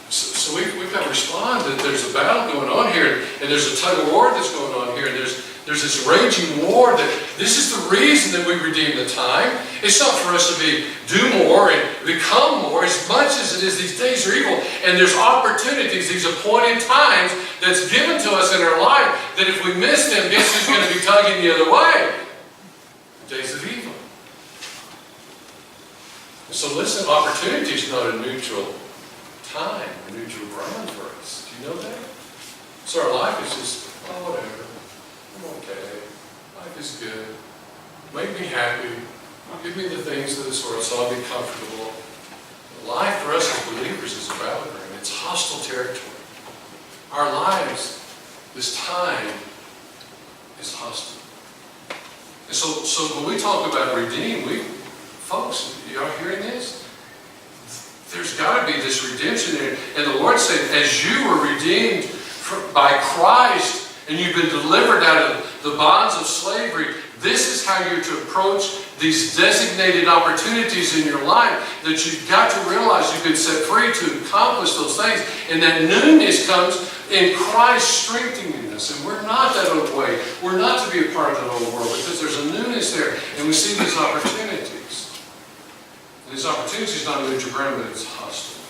So we've got to respond that there's a battle going on here, and there's a tug of war that's going on here, and there's this raging war that this is the reason that we redeem the time. It's not for us to do more and become more as much as it is these days are evil. And there's opportunities, these appointed times that's given to us in our life that if we miss them, guess who's going to be tugging the other way? The days of evil. So listen, opportunity is not a neutral time, a neutral ground for us. Do you know that? So our life is just, oh, whatever. I'm okay. Life is good. Make me happy. Give me the things of this world so I'll be comfortable. Life for us as believers is a battleground. It's hostile territory. Our lives, this time, is hostile. And so when we talk about redeem, folks, y'all hearing this? There's got to be this redemption there. And the Lord said, as you were redeemed by Christ, and you've been delivered out of the bonds of slavery, this is how you're to approach these designated opportunities in your life, that you've got to realize you've been set free to accomplish those things. And that newness comes in Christ strengthening us. And we're not that old way. We're not to be a part of that old world because there's a newness there. And we see these opportunities. And these opportunities not only to ground, but it's hostile.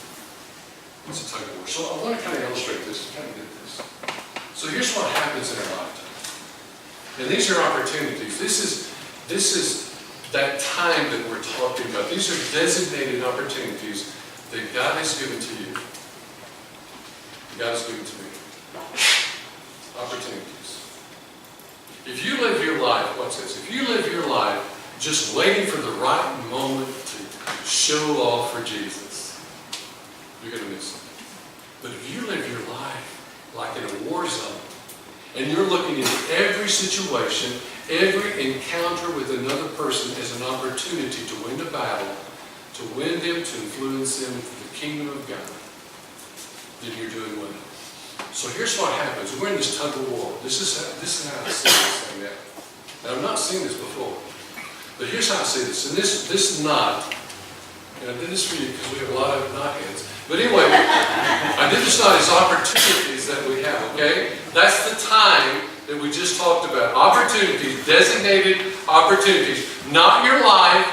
It's a tug of war. So I want to kind of illustrate this, kind of get this. So here's what happens in our lifetime. And these are opportunities. This is that time that we're talking about. These are designated opportunities that God has given to you. God has given to me. Opportunities. If you live your your life, watch this, if you live your life just waiting for the right moment to show off for Jesus, you're going to miss it. But if you live your life like in a war zone, and you're looking at every situation, every encounter with another person as an opportunity to win the battle, to win them, to influence them for the kingdom of God, then you're doing well. So here's what happens. We're in this tug of war. This is how I see this thing now. And I've not seen this before. But here's how I see this. And this knot, and I did this for you because we have a lot of knotheads. But anyway, I did this knot as opportunities that we have, okay? That's the time that we just talked about. Opportunities, designated opportunities. Not your life,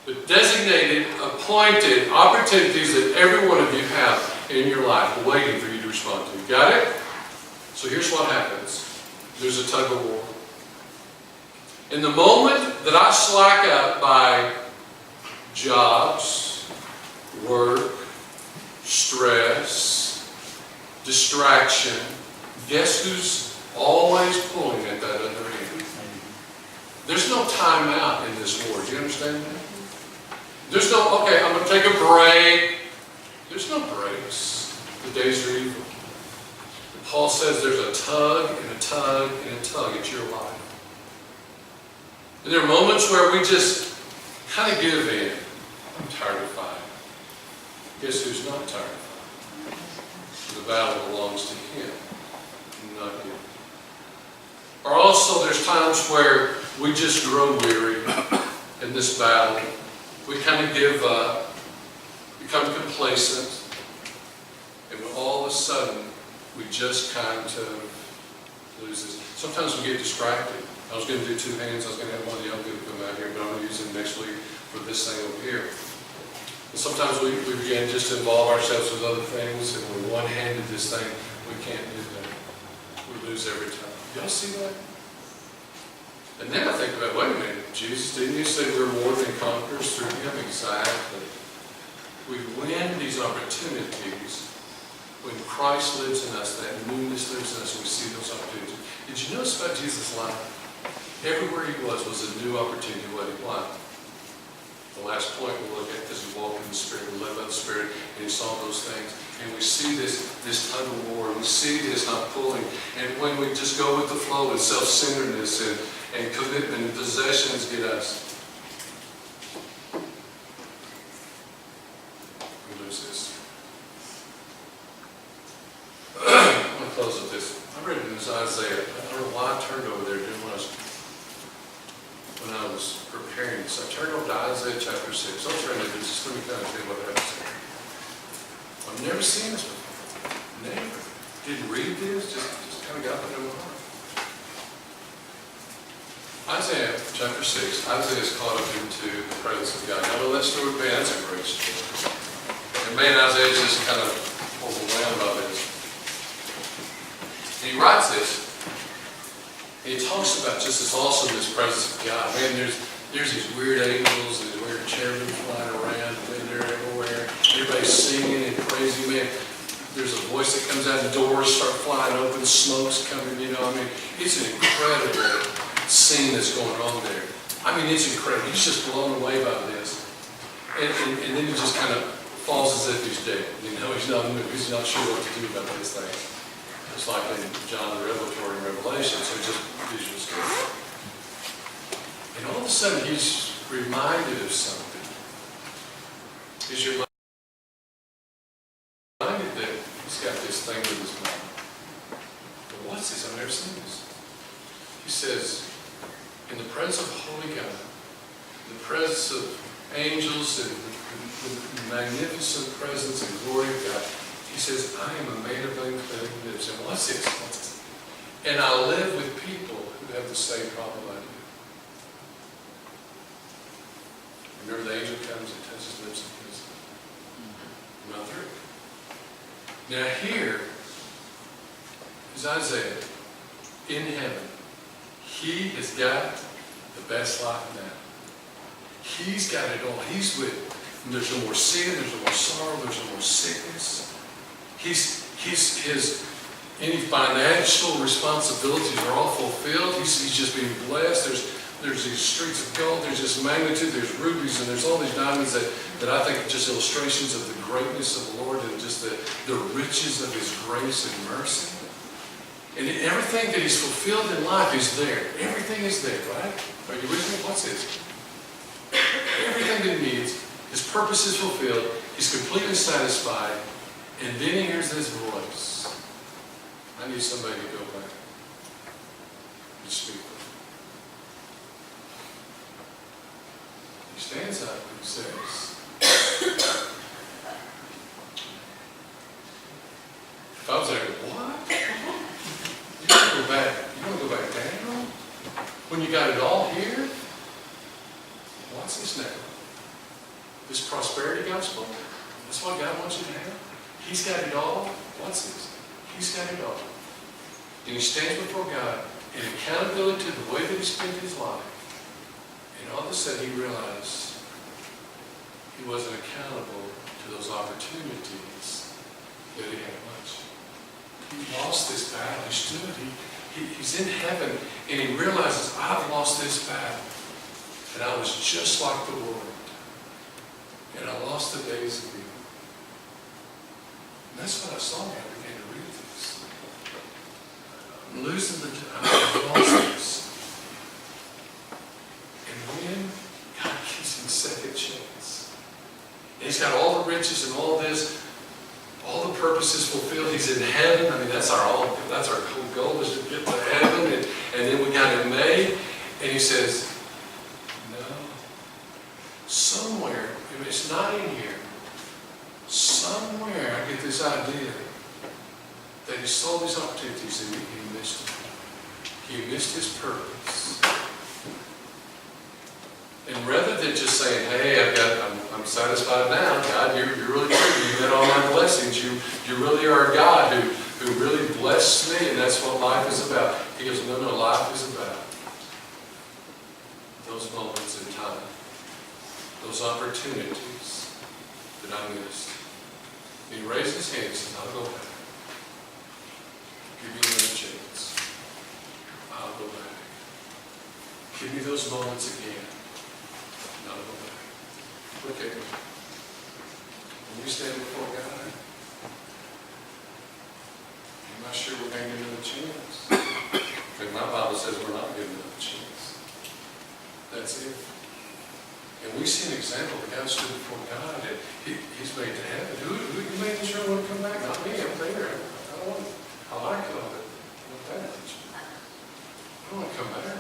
but designated, appointed opportunities that every one of you have in your life waiting for you to respond to. Got it? So here's what happens. There's a tug of war. In the moment that I slack up by jobs, work, stress, distraction, guess who's always pulling at that other end? There's no time out in this war. Do you understand that? There's no, okay, I'm going to take a break. There's no breaks. The days are evil. And Paul says there's a tug and a tug and a tug at your life. And there are moments where we just kind of give in. I'm tired of fighting. Guess who's not tired of fighting? The battle belongs to him, not you. Or also there's times where we just grow weary in this battle. We kind of give up, become complacent, and when all of a sudden we just kind of lose this. Sometimes we get distracted. I was going to do two hands. I was going to have one of the young people come out here, but I'm going to use them next week for this thing over here. And sometimes we begin just to involve ourselves with other things, and we're one-handed this thing. We can't do that. We lose every time. Y'all see that? And then I think about, wait a minute, Jesus, didn't you say we're more than conquerors through him? Exactly. We win these opportunities when Christ lives in us, that newness lives in us, and we see those opportunities. Did you notice about Jesus' life? Everywhere he was a new opportunity. Why? The last point we'll look at is he walked in the Spirit, he led by the Spirit, and he saw those things. And we see this tug of war, and we see this not pulling. And when we just go with the flow and self-centeredness and commitment and possessions get us, we lose this. I'm going to close with this. I read it in Isaiah. I don't know why I turned over there doing when I was preparing this. I turned over to Isaiah chapter 6. I'll turn to this. Just let me kind of tell you what I have to say. I've never seen this before. Never. Didn't read this. Just kind of got it in my heart. Isaiah chapter 6. Isaiah is caught up into the presence of God. Now, that story, man, that's a great story. And man, Isaiah is just kind of overwhelmed by this. And he writes this. And he talks about just this awesomeness presence of God. Man, there's these weird angels and these weird cherubim flying around, and they're everywhere. Everybody's singing and praising. Man, there's a voice that comes out, and doors start flying open, smoke's coming, you know. I mean, it's an incredible scene that's going on there. I mean, it's incredible. He's just blown away by this. And then he just kind of falls as if he's dead. You know, he's not sure what to do about this thing. It's like in John the Revelator in Revelation, so just visual story. And all of a sudden he's reminded of something. Is your reminded that he's got this thing with his mouth. But what's this? I've never seen this. He says, in the presence of holy God, in the presence of angels and the magnificent presence and glory of God, he says, I am a man of unclean lips. And what's this? And I live with people who have the same problem I do. Remember the angel comes and touches lips and kisses. Not through. Now here is Isaiah in heaven. He has got the best life now. He's got it all. He's with it. And there's no more sin, there's no more sorrow, there's no more sickness. any financial responsibilities are all fulfilled. He's just being blessed. There's these streets of gold, there's this magnitude, there's rubies, and there's all these diamonds that I think are just illustrations of the greatness of the Lord and just the riches of His grace and mercy. And everything that He's fulfilled in life is there. Everything is there, right? Are you with me? What's His? Everything that He needs, His purpose is fulfilled, He's completely satisfied, and then He hears this voice. I need somebody to go back and speak with Him. He stands up and he says, if I was there, what? You want to go back? You want to go back down? When you got it all here? What's this now? This prosperity gospel? That's what God wants you to have? He's got it all? What's this? He's got it all. And he stands before God in accountability to the way that he spent his life. And all of a sudden he realized he wasn't accountable to those opportunities that he had much. He lost this battle. He stood. He's in heaven and he realizes, I've lost this battle. And I was just like the world. And I lost the days of evil. And that's what I saw when I began to read this. I'm losing the time. I lost this. And when God gives him second chance, and he's got all the riches and all this, all the purposes fulfilled. He's in heaven. I mean, that's our whole goal is to get to heaven. And then we got him made. And he says, no. Somewhere, if it's not in here, somewhere I get this idea that he saw these opportunities and he missed them. He missed his purpose. And rather than just saying, hey, I'm satisfied now, God, you're really good. You got all my blessings. You really are a God who really blessed me, and that's what life is about. He goes, no, life is about those moments in time, those opportunities that I missed. And he raised his hand and said, I'll go back. Give me another chance. I'll go back. Give me those moments again. I'll go back. Look at me. When we stand before God, I'm not sure we're going to get another chance. But my Bible says we're not getting another chance. That's it. And we see an example of a guy stood before God and he's made to heaven. Who you making sure I want to come back? Not me, I'm there. I like it all, but not that much. I don't want to come back.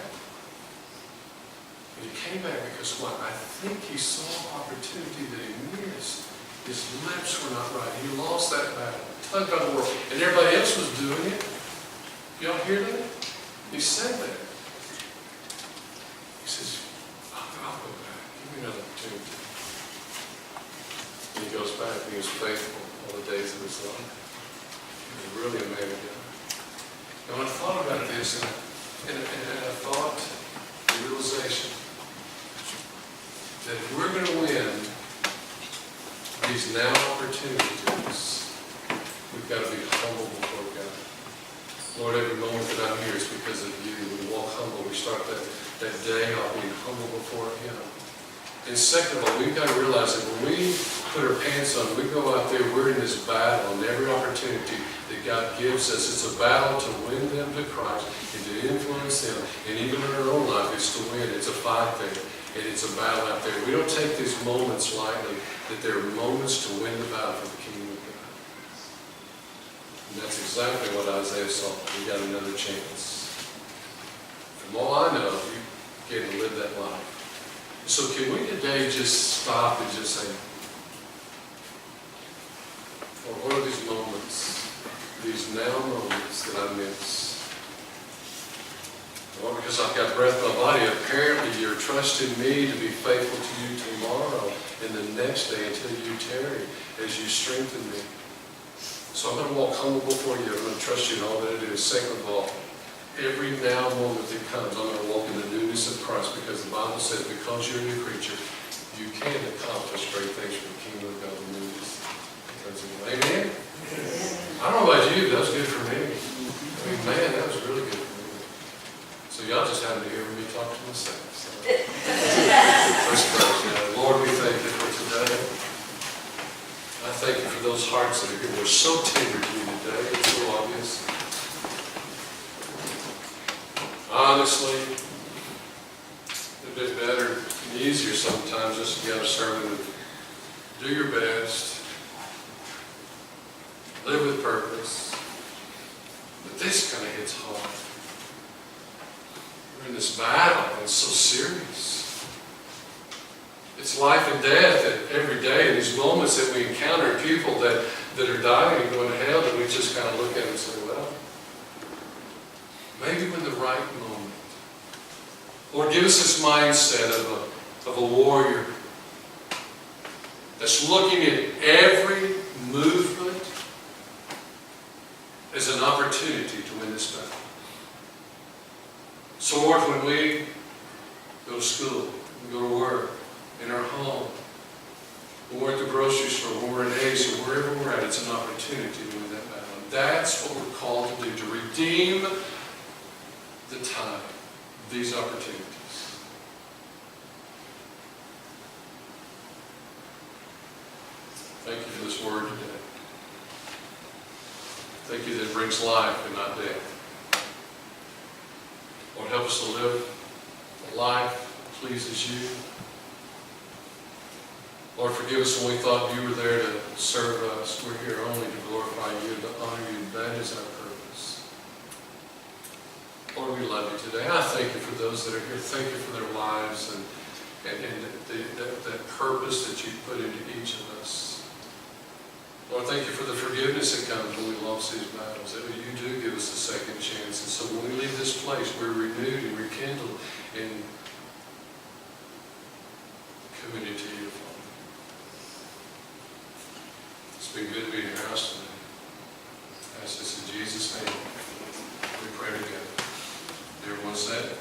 And he came back because what? I think he saw opportunity that he missed. His lips were not right. He lost that battle. Talk about the world. And everybody else was doing it. Y'all hear that? He said that. He says, I'll go back. Give me another opportunity. And he goes back and he was faithful all the days of his life. He was really a man of God. And when I thought about this, and I thought the realization that if we're going to win these now opportunities, we've got to be humble before God. Lord, every moment that I'm here is because of you. We walk humble. We start that day off being humble before Him. And second of all, we've got to realize that when we put our pants on, we go out there, we're in this battle, and every opportunity that God gives us, it's a battle to win them to Christ and to influence them. And even in our own life, it's to win. It's a fight there. And it's a battle out there. We don't take these moments lightly, that they're moments to win the battle for the kingdom of God. And that's exactly what Isaiah saw. We got another chance. From all I know, you get to live that life. So can we today just stop and just say, well, what are these moments, these now moments that I miss? Well, because I've got breath in my body, apparently you're trusting me to be faithful to you tomorrow and the next day until you tarry as you strengthen me. So I'm going to walk humble before you. I'm going to trust you in all that I do. Second of all, every now moment that comes, I'm going to walk in the newness of Christ because the Bible says because you're a new creature, you can accomplish great things for the kingdom of God in newness. principle. Amen? I don't know about you, but that was good for me. I mean, man, that was really good for me. So y'all just happened to hear me talk to myself. So. Let's pray. Lord, we thank you for today. I thank you for those hearts that are here. They're so tender to you today. It's so obvious. Honestly, a bit better and easier sometimes just to get a sermon and do your best, live with purpose. But this kind of hits hard. We're in this battle, and it's so serious. It's life and death every day, in these moments that we encounter people that are dying and going to hell, that we just kind of look at and say, well, maybe when the right moment. Lord, give us this mindset of a warrior that's looking at every movement as an opportunity to win this battle. So Lord, when we go to school, we go to work, in our home, when we're at the grocery store, when we're at Ace, or wherever we're at, it's an opportunity to win that battle. And that's what we're called to do, to redeem the time, these opportunities. Thank you for this word today. Thank you that it brings life and not death. Lord, help us to live a life that pleases you. Lord, forgive us when we thought you were there to serve us. We're here only to glorify you, to honor you. That is our purpose. Lord, we love you today. I thank you for those that are here. Thank you for their lives and that purpose that you put into each of us. Lord, thank you for the forgiveness that comes when we lost these battles. That you do give us a second chance. And so when we leave this place, we're renewed and rekindled in committed to you, Father. It's been good to be in your house today. I ask this in Jesus' name. We pray together. Everyone said.